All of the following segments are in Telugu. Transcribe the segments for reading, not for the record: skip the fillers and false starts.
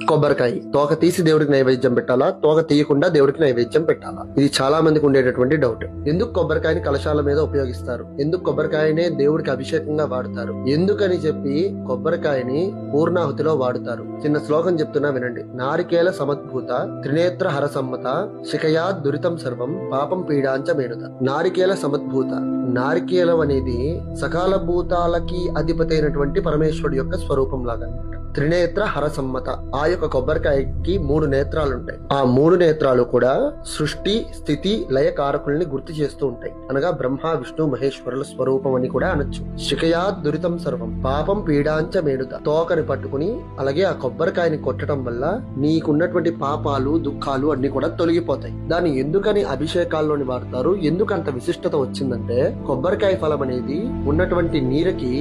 కొబ్బరికాయ తోక తీసి దేవుడికి నైవేద్యం పెట్టాలా, తోక తీయకుండా దేవుడికి నైవేద్యం పెట్టాలా? ఇది చాలా మందికి ఉండేటటువంటి డౌట్. ఎందుకు కొబ్బరికాయని కలశాల మీద ఉపయోగిస్తారు? ఎందుకు కొబ్బరికాయనే దేవుడికి అభిషేకంగా వాడతారు? ఎందుకని చెప్పి కొబ్బరికాయని పూర్ణాహుతిలో వాడుతారు? చిన్న శ్లోకం చెప్తున్నా వినండి. నారికేల సమద్భూత త్రినేత్ర హరసమ్మత శిఖయా దురితం సర్వం పాపం పీడాంచ మేనుత. నారికేల సమద్భూత, నారికేలం అనేది సకాల భూతాలకి అధిపతి అయినటువంటి పరమేశ్వరుడు యొక్క స్వరూపం లాగా. త్రినేత్ర హరసమ్మత, ఆ యొక్క కొబ్బరికాయకి 3 నేత్రాలు ఉంటాయి. ఆ 3 నేత్రాలు కూడా సృష్టి స్థితి లయ కారకుల్ని గుర్తు చేస్తూ ఉంటాయి. అనగా బ్రహ్మ విష్ణు మహేశ్వరుల స్వరూపం అని కూడా అనొచ్చు. శిఖయా దురితం సర్వం పాపం పీడాంచ మేడుత. తోకని పట్టుకుని అలాగే ఆ కొబ్బరికాయని కొట్టడం వల్ల నీకున్నటువంటి పాపాలు దుఃఖాలు అన్ని కూడా తొలగిపోతాయి. దాన్ని ఎందుకని అభిషేకాల్లోని వాడతారు? ఎందుకు అంత విశిష్టత వచ్చిందంటే, కొబ్బరికాయ ఫలం అనేది ఉన్నటువంటి నీరుకి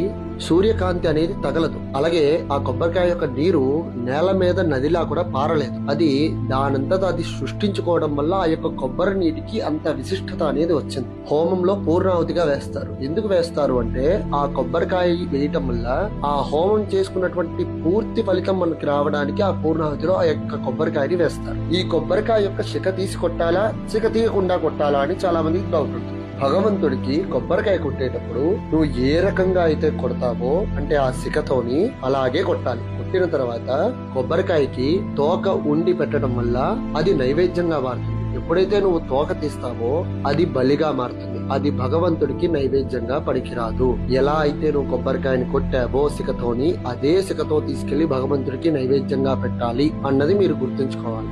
సూర్యకాంతి అనేది తగలదు. అలాగే ఆ కొబ్బరికాయ యొక్క నీరు నేల మీద నదిలా కూడా పారలేదు. అది దానంతటా అది సృష్టించుకోవడం వల్ల ఆ యొక్క కొబ్బరి నీటికి అంత విశిష్టత అనేది వచ్చింది. హోమంలో పూర్ణాహుతిగా వేస్తారు. ఎందుకు వేస్తారు అంటే, ఆ కొబ్బరికాయ వేయటం వల్ల ఆ హోమం చేసుకున్నటువంటి పూర్తి ఫలితం మనకి రావడానికి ఆ పూర్ణాహుతిలో ఆ యొక్క కొబ్బరికాయని వేస్తారు. ఈ కొబ్బరికాయ యొక్క శిఖ తీసి కొట్టాలా, శిఖ తీయకుండా కొట్టాలా అని చాలా మందికి డౌట్ ఉంటుంది. భగవంతుడికి కొబ్బరికాయ కొట్టేటప్పుడు నువ్వు ఏ రకంగా అయితే కొడతావో అంటే ఆ శిఖతోని అలాగే కొట్టాలి. కొట్టిన తర్వాత కొబ్బరికాయకి తోక ఉండి పెట్టడం వల్ల అది నైవేద్యంగా మారుతుంది. ఎప్పుడైతే నువ్వు తోక తీస్తావో అది బలిగా మారుతుంది. అది భగవంతుడికి నైవేద్యంగా పనికిరాదు. ఎలా అయితే నువ్వు కొబ్బరికాయని కొట్టావో శిఖతోని, అదే శిఖతో తీసుకెళ్లి భగవంతుడికి నైవేద్యంగా పెట్టాలి అన్నది మీరు గుర్తుంచుకోవాలి.